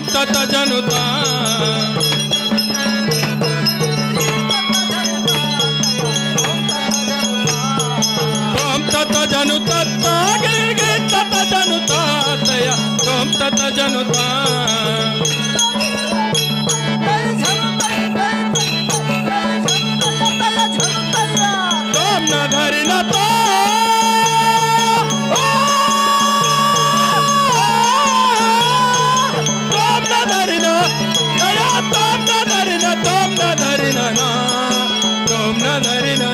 ತತ ಜನುತಾ ತತ ಜನುತಾ ಗಿರಿ ತತ ಜನುತಾ ತಯ ತೋಂ ತತ ಜನುತಾ ತೋಂ ನ ಧರಿ ನ ತೋ ತೋಂ ನ ಧರಿ ನ ದಯ ತೋಂ ನ ಧರಿ ನ ತೋಂ ನ ಧರಿ ನ ನಾ ತೋಂ ನ ಧರಿ ನ ನಾ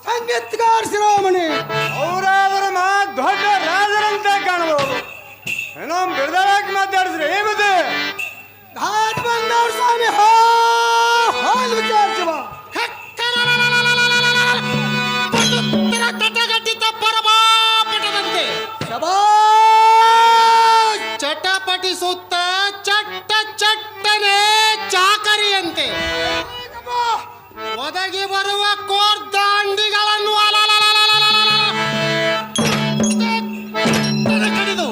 ಸಂಗೀತಗಾರ ಶಿರೋಮಣಿ ಅವರಾದ್ರೆ ದೊಡ್ಡ ರಾಜರಂತ ಕಾಣಬಹುದು. ಏನೋ ಬಿಡದಾಗಿ ಮಾತಾಡಿದ್ರೆ ಏನಿದೆ ಧಾಟ್ ಬಂದವ್ರ ಸ್ವಾಮಿ ಹಾಲ್ ವಿಚಾರಿಸುವ ತಟಗಟ್ಟಿತ ಪರಮಾಪಟದಂತೆ ಚಟಪಟಿಸುತ್ತ ಚಟ್ಟ ಚಟ್ಟನೆ ಚಾಕರಿಯಂತೆ ಒದಗಿ ಬರುವ ಕೋರ್ದಾಂಡಿಗಳನ್ನು ಕಡಿದು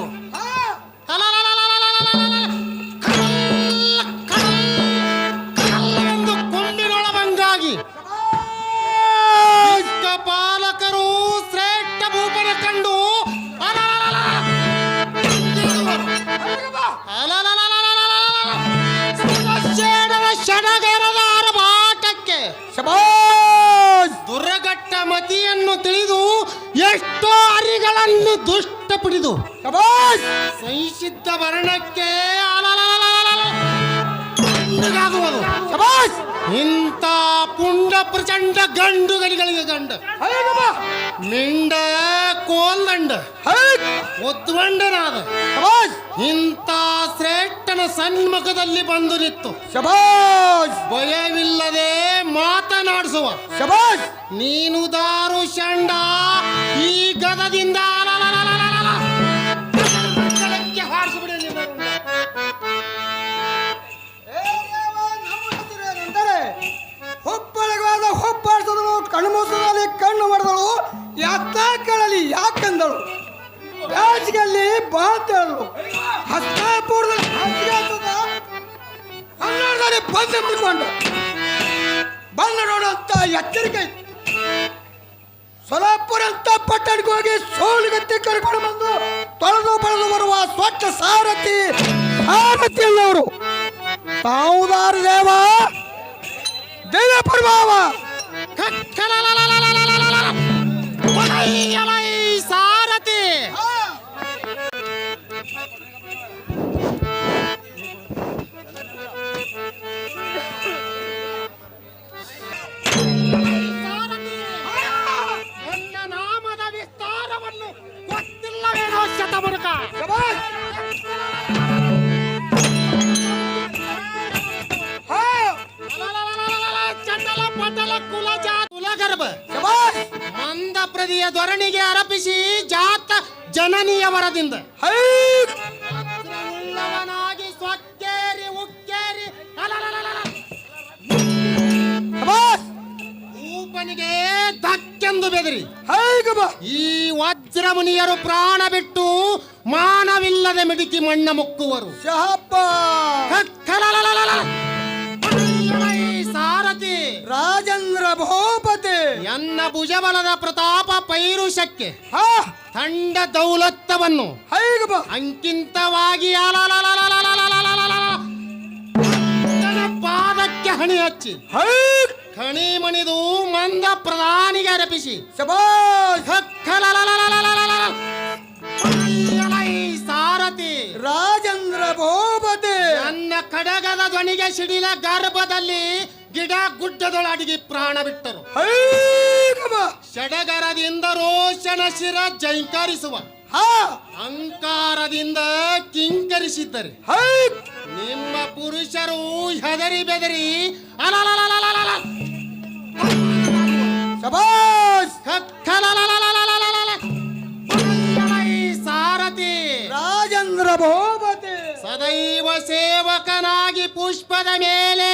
ಕಲ್ಲವೆಂದು ಕೊಂಬಿನೊಳವಂಗಾಗಿ ಪಾಲಕರು ಶ್ರೇಷ್ಠ ಭೂಪನ ಕಂಡು ಷಡಗರದ ಆರಭಾಟಕ್ಕೆ ದುರ್ಗಟ್ಟ ಮತಿಯನ್ನು ತಿಳಿದು ಎಷ್ಟೋ ಅರಿಗಳನ್ನು ದುಷ್ಟ ಪಿಡಿದು ಸಂಸಿದ್ಧ ವರ್ಣಕ್ಕೆ ಆಗುವುದು ಇಂಥ ಪುಂಡ ಪ್ರಚಂಡ ಗಂಡುಗಳಿಗೆ ಗಂಡ ಮಿಂಡ ಕೋಲ್ದಂಡ ಒದ್ವಂಡನಾದ ಇಂಥ ಶ್ರೇಷ್ಠನ ಸನ್ಮುಖದಲ್ಲಿ ಬಂದು ನಿತ್ತು ಭಯವಿಲ್ಲದೆ ಮಾತನಾಡಿಸುವ ನೀನು ದಾರು ಶಂಡ ಈ ಗದದಿಂದ ಹಾರಿಸಿಬಿಡಿ. ಹೊಪ್ಪಳಗಾದ ಹೊಪ್ಪಾಡಿಸಿದಳು ಕಣ್ಮೂಸದಲ್ಲಿ ಕಣ್ಣು ಹೊಡೆದಳು ಯಾಕ ಕೇಳಲಿ ಯಾಕಂದಳು ಬ್ಯಾಜ್ಗಲ್ಲಿ ಬಾಂತಳು ಹಸ್ತಾಪುರದಲ್ಲಿ ಕನ್ನಡದಲ್ಲಿ ಬಂದು ಬಿಡ್ಕೊಂಡು ಬಂದು ನೋಡಂತ ಎಚ್ಚರಿಕೆ ಸೊಲಾಪುರ ಅಂತ ಪಟ್ಟಣಕ್ಕೆ ಹೋಗಿ ಸೋಲುಗತ್ತಿ ಕರ್ಕೊಂಡು ಬಂದು ತೊಳೆದು ಬಳೆದು ಬರುವ ಸ್ವಚ್ಛ ಸಾರಥಿ ಅನ್ನೋರು ತಾವುದಾರ ದೇವ ದೇವ ಪ್ರಭಾವ ಸಾರಥಿ ನನ್ನ ನಾಮದ ವಿಸ್ತಾರವನ್ನು ಗೊತ್ತಿಲ್ಲವೇನೋ ಶತಮುರುಕ. ಹಾ ಗರ್ಭ ಶಬಾಷ್ ಮಂದ ಪ್ರದಿಯ ಧೋರಣಿಗೆ ಅರಪಿಸಿ ಜಾತ ಜನನಿಯ ವರದಿಂದ ಹೈಕ್ ವಜ್ರವುಳ್ಳವನಾಗಿ ಸ್ವಕ್ಕೇರಿ ಉಕ್ಕೇರಿ ಶಬಾಷ್ ಊಪನಿಗೆ ಧಕ್ಕೆಂದು ಬೆದರಿ ಹೈಕ್ ಬಾ ಈ ವಜ್ರ ಮುನಿಯರು ಪ್ರಾಣ ಬಿಟ್ಟು ಮಾನವಿಲ್ಲದೆ ಮಿಡಿತಿ ಮಣ್ಣ ಮುಕ್ಕುವರು ಶಹಬ್ಬಾಸ್ ಸಾರಥಿ ರಾಜೇಂದ್ರ ಭೂಪತಿ ಎನ್ನ ಭುಜಬಲದ ಪ್ರತಾಪ ಪೈರುಷಕ್ಕೆ ಹಾ ತಂಡ ದೌಲತ್ತವನ್ನು ಹೈಕ್ ಬಾ ಅಂಕಿಂತವಾಗಿ ನನ್ನ ಪಾದಕ್ಕೆ ಹಣಿ ಹಚ್ಚಿ ಹೈಕ್ ಖಣಿ ಮಣಿದು ಮಂದ ಪ್ರಧಾನಿಗೆ ಅರ್ಪಿಸಿ ಶಬಾಷ್ ಸಾರಥಿ ರಾಜೇಂದ್ರ ಭೂಪತಿ ನನ್ನ ಕಡಗದ ಧ್ವನಿಗೆ ಸಿಡಿಲ ಗರ್ಭದಲ್ಲಿ ಗಿಡ ಗುಡ್ಡದೊಳಡಿಗೆ ಪ್ರಾಣ ಬಿಟ್ಟರು ಹೈಕ್ ಬಾ ಸಡಗರದಿಂದ ರೋಷಣ ಶಿರ ಜೈಂಕರಿಸುವ ಹಾ ಅಹಂಕಾರದಿಂದ ಕಿಂಕರಿಸಿದ್ದರೆ ಹೈಕ್ ನಿಮ್ಮ ಪುರುಷರು ಹೆದರಿ ಬೆದರಿ ಶಬಾಷ್ ಸಾರಥಿ ರಾಜೇಂದ್ರ ಭೂಪತಿ ಸದೈವ ಸೇವಕನಾಗಿ ಪುಷ್ಪದ ಮೇಲೆ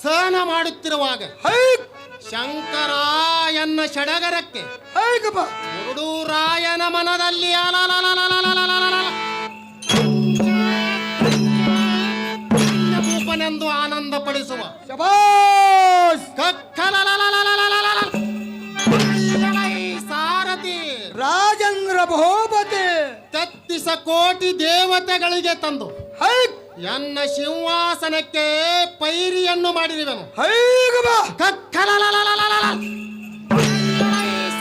ಸಹನ ಮಾಡುತ್ತಿರುವಾಗ ಹೈಕ್ ಶಂಕರ ಎನ್ನ ಸಡಗರಕ್ಕೆ ಹೈಕ್ ಬಾ ಮುರುಡೂರಾಯನ ಮನದಲ್ಲಿ ಭೂಪನೆಂದು ಆನಂದ ಪಡಿಸುವ ಶಬಾಷ್ ಸಾರಥಿ ರಾಜೇಂದ್ರ ಭೂಪತಿ ತತ್ತಿಸ ಕೋಟಿ ದೇವತೆಗಳಿಗೆ ತಂದು ಹೈಕ್ ಎನ್ನ ಸಿಂಹಾಸನಕ್ಕೆ ಪೈರಿಯನ್ನು ಮಾಡಿರುವೆನು ಹೈಕ್ ಬಾ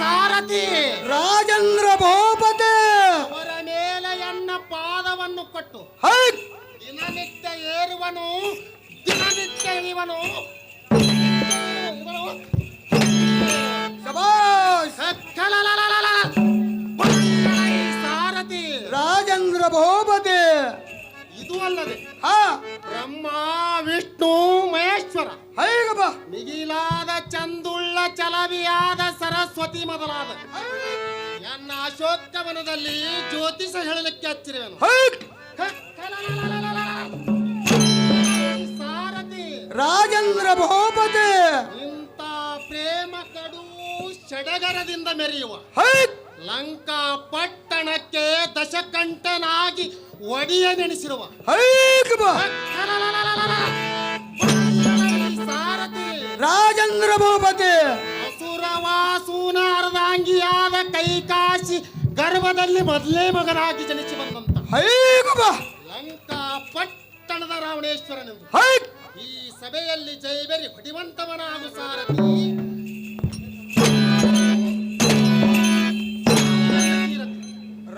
ಸಾರಥಿ ರಾಜೇಂದ್ರ ಭೂಪತಿ ಅವರ ಮೇಲೆ ಎನ್ನ ಪಾದವನ್ನು ಕೊಟ್ಟು ಹೈಕ್ ದಿನನಿತ್ಯ ಏರುವನು ದಿನನಿತ್ಯ ಇಳಿವನು ಶಬಾಷ್ ಸಾರಥಿ ರಾಜೇಂದ್ರ ಭೂಪತಿ ಇದು ಅಲ್ಲದೆ ಹಾ ಬ್ರಹ್ಮ ವಿಷ್ಣು ಮಹೇಶ್ವರ ಹೈಕ್ ಬಾ ಮಿಗಿಲಾದ ಚಂದುಳ್ಳ ಚಲವಿಯಾದ ಸರಸ್ವತಿ ಮೊದಲಾದ ಎನ್ನ ಅಶೋಕವನದಲ್ಲಿ ಜ್ಯೋತಿಷ ಹೇಳಲಿಕ್ಕೆ ಹಚ್ಚಿರುವೆನು ಹೈಕ್ ಸಾರಥಿ ರಾಜೇಂದ್ರ ಭೂಪತಿ ಇಂಥ ಪ್ರೇಮ ಕಡು ಸಡಗರದಿಂದ ಮೆರೆಯುವ ಹೈಕ್ ಲಂಕಾ ಪಟ್ಟಣಕ್ಕೆ ದಶಕಂಠನಾಗಿ ಒಡೆಯನೆನಿಸಿರುವ ಹೈಕ್ ಬಾ ಸಾರಥಿ ರಾಜೇಂದ್ರ ಭೂಪತಿ ಅಸುರವಾಸೂನ ಅರ್ಧಾಂಗಿಯಾದ ಕೈಕಾಶಿ ಗರ್ಭದಲ್ಲಿ ಮೊದಲೇ ಮಗನಾಗಿ ಜನಿಸಿ ಬಂದಂತ ಹೈಕ್ ಬಾ ಲಂಕಾ ಪಟ್ಟಣದ ರಾವಣೇಶ್ವರನೆಂದು ಹೈಕ್ ಈ ಸಭೆಯಲ್ಲಿ ಜೈಬೆರಿ ಹೊಡಿವಂತವನಾಗು ಸಾರಥಿ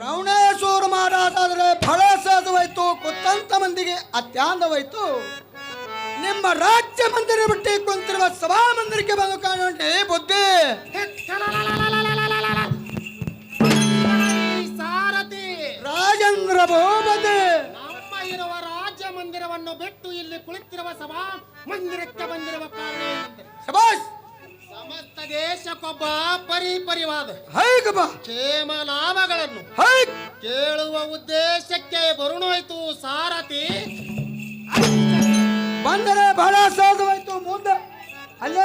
ರಾವಣೇಶ್ವರ ಮಾರಾಟಾದ್ರೆ ಫಳ ಸಾಧವಾಯ್ತು ಕೊತ್ತಂತ ಮಂದಿಗೆ ಅತ್ಯಾಂದವಾಯ್ತು ನಿಮ್ಮ ರಾಜ್ಯ ಮಂದಿರ ಬಿಟ್ಟು ಕುಂತಿರುವ ಸಭಾ ಮಂದಿರಕ್ಕೆ ಬಂದು ಕಾಣುವಂತೆ ಬುದ್ಧಿ ಸಾರಥಿ ರಾಜೇಂದ್ರ ಭೂಪತಿ ನಮ್ಮ ಇರುವ ರಾಜ್ಯ ಮಂದಿರವನ್ನು ಬಿಟ್ಟು ಇಲ್ಲಿ ಕುಳಿತಿರುವ ಸಭಾ ಮಂದಿರಕ್ಕೆ ಬಂದಿರುವ ಕಾರಣ ಏನೆಂದರೆ ಶಬಾಷ್ ಸಮಸ್ತ ದೇಶಕ್ಕೊಬ್ಬ ಪರಿವಾದ ಹೈಕ್ ಬಾ ಕ್ಷೇಮ ಲಾಭಗಳನ್ನು ಹೈಕ್ ಕೇಳುವ ಉದ್ದೇಶಕ್ಕೆ ಬರುಣೋಯ್ತು ಸಾರಥಿ ಬಂದರೆ ಬಹಳ ಸಾಧವಾಯ್ತು ಮುಂದೆ ಅಲ್ಲೇ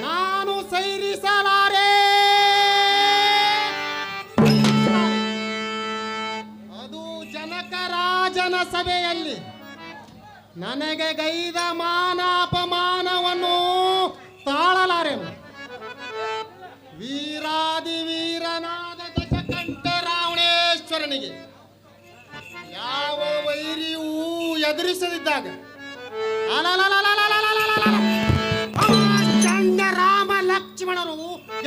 ನಾನು ಸೈರಿಸಲಾರೆ ಅದು ಜನಕರಾಜನ ಸಭೆಯಲ್ಲಿ ನನಗೆ ಗೈದ ಮಾನ ಅಪಮಾನವನ್ನು ತಾಳಲಾರೆನು. ವೀರಾದಿ ವೀರನಾದ ದಶಕಂಠ ರಾವಣೇಶ್ವರನಿಗೆ ಯಾವ ವೈರಿಯೂ ಎದುರಿಸದಿದ್ದಾಗ ಚಂಡ ರಾಮ ಲಕ್ಷ್ಮಣರು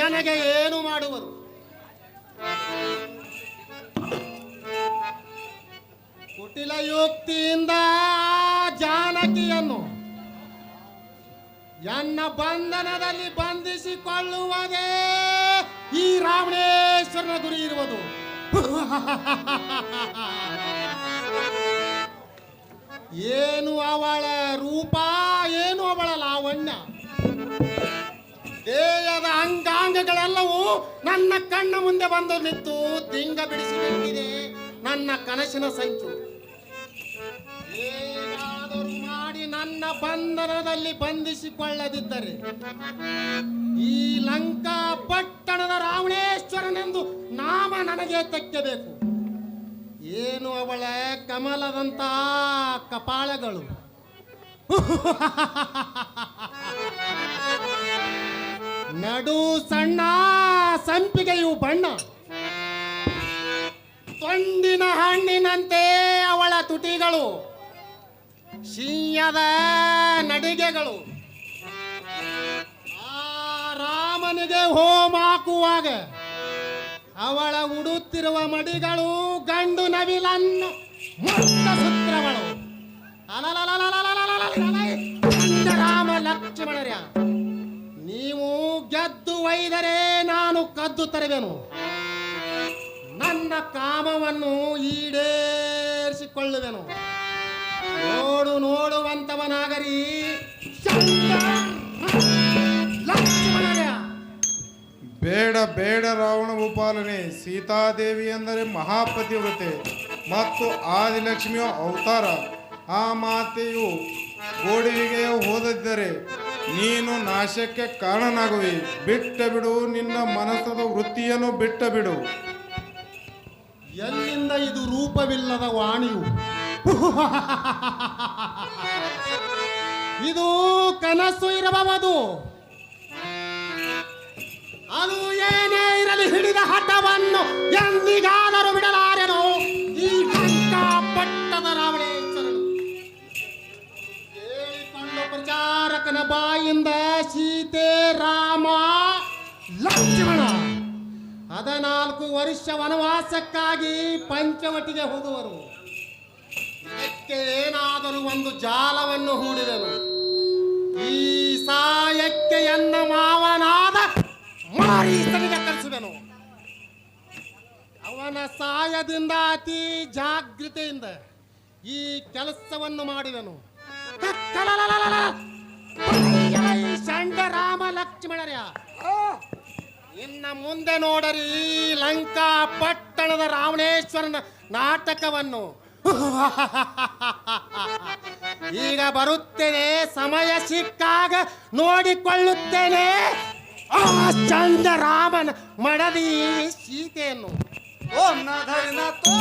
ನನಗೆ ಏನು ಮಾಡುವರು? ಕುಟಿಲ ಯುಕ್ತಿಯಿಂದ ಜಾನಕಿಯನ್ನು ಎನ್ನ ಬಂಧನದಲ್ಲಿ ಬಂಧಿಸಿಕೊಳ್ಳುವುದೇ ಈ ರಾವಣೇಶ್ವರನ ಗುರಿ ಇರುವುದು. ಏನು ಅವಳ ರೂಪ, ಏನು ಅವಳ ಲಾವಣ್ಯ, ದೇಹದ ಅಂಗಾಂಗಗಳೆಲ್ಲವೂ ನನ್ನ ಕಣ್ಣ ಮುಂದೆ ಬಂದು ನಿಂತು ದಿಂಗ ಬಿಡಿಸಿಬಿಟ್ಟಿದೆ ನನ್ನ ಕನಸಿನ ಸಂಚು. ಏನಾದರೂ ಮಾಡಿ ನನ್ನ ಬಂಧನದಲ್ಲಿ ಬಂಧಿಸಿಕೊಳ್ಳದಿದ್ದರೆ ಈ ಲಂಕಾ ಪಟ್ಟಣದ ರಾವಣೇಶ್ವರನೆಂದು ನಾಮ ನನಗೆ ತೆಕ್ಕಬೇಕು. ಏನು ಅವಳ ಕಮಲದಂತ ಕಪಾಳಗಳು, ನಡು ಸಣ್ಣ ಸಂಪಿಗೆಯು ಬಣ್ಣ, ತೊಂಡಿನ ಹಣ್ಣಿನಂತೆ ಅವಳ ತುಟಿಗಳು, ಶೀಯದ ನಡಿಗೆಗಳು. ಆ ರಾಮನಿಗೆ ಹೋಮ ಹಾಕುವಾಗ ಅವಳ ಉಡುತ್ತಿರುವ ಮಡಿಗಳು ಗಂಡು ನವಿಲನ್ನು ಮುಕ್ತ ಸೂತ್ರಗಳು. ರಾಮ ಲಕ್ಷ್ಮಣರ್ಯ, ನೀವು ಗೆದ್ದು ಒಯ್ದರೆ ನಾನು ಕದ್ದು ತರುವೆನು. ನನ್ನ ಕಾಮವನ್ನು ಈಡೇರಿಸಿಕೊಳ್ಳುವೆನು. ನೋಡು ನೋಡುವಂತವನಾಗರಿ ಲಕ್ಷ್ಮಣರ್ಯ. ಬೇಡ ಬೇಡ ರಾವಣ ಉಪಾಲನೆ. ಸೀತಾದೇವಿ ಎಂದರೆ ಮಹಾಪತಿವ್ರತೆ ಮತ್ತು ಆದಿಲಕ್ಷ್ಮಿಯ ಅವತಾರ. ಆ ಮಾತೆಯು ಗೋಡಿಗೆ ಹೋದಿದ್ದರೆ ನೀನು ನಾಶಕ್ಕೆ ಕಾರಣನಾಗುವೆ. ಬಿಟ್ಟ ಬಿಡು, ನಿನ್ನ ಮನಸ್ಸದ ವೃತ್ತಿಯನ್ನು ಬಿಟ್ಟ ಬಿಡು. ಎಲ್ಲಿಂದ ಇದು ರೂಪವಿಲ್ಲದ ವಾಣಿಯು? ಇದು ಕನಸು ಇರಬಹುದು. ಅದು ಏನೇ ಇರಲಿ, ಹಿಡಿದ ಹಠವನ್ನು ಎಂದಿಗಾದರೂ ಬಿಡಲಾರೆನು ಈ ಲಂಕಾ ಪಟ್ಟದ ರಾವಣೇಶ್ವರನು. ಕೇಳಿಕೊಂಡು ಪ್ರಚಾರಕನ ಬಾಯಿಂದ ಸೀತೆ, ರಾಮ, ಲಕ್ಷ್ಮಣ 14 ವರ್ಷ ವನವಾಸಕ್ಕಾಗಿ ಪಂಚವಟಿಗೆ ಹೋಗುವರು. ಇದಕ್ಕೆ ಏನಾದರೂ ಒಂದು ಜಾಲವನ್ನು ಹೂಡಿದನು. ಈ ಸಾಯಕ್ಕೆ ಎನ್ನ ಮಾವನಾದ ಮಾರೀಸನಿಗೆ ಕಲಿಸುವೆನು. ಅವನ ಸಾಯದಿಂದ ಅತಿ ಜಾಗೃತೆಯಿಂದ ಈ ಕೆಲಸವನ್ನು ಮಾಡಿದನು. ಚಂಡ ರಾಮ ಲಕ್ಷ್ಮಣರ್ಯ, ಇನ್ನ ಮುಂದೆ ನೋಡರಿ ಲಂಕಾ ಪಟ್ಟಣದ ರಾವಣೇಶ್ವರನ ನಾಟಕವನ್ನು. ಈಗ ಬರುತ್ತೇನೆ, ಸಮಯ ಸಿಕ್ಕಾಗ ನೋಡಿಕೊಳ್ಳುತ್ತೇನೆ ಆ ಚಂದ ರಾಮನ ಮಡದಿ ಸೀತೆಯನ್ನು. ಓಂ ನ ಧರಿನ ತೋ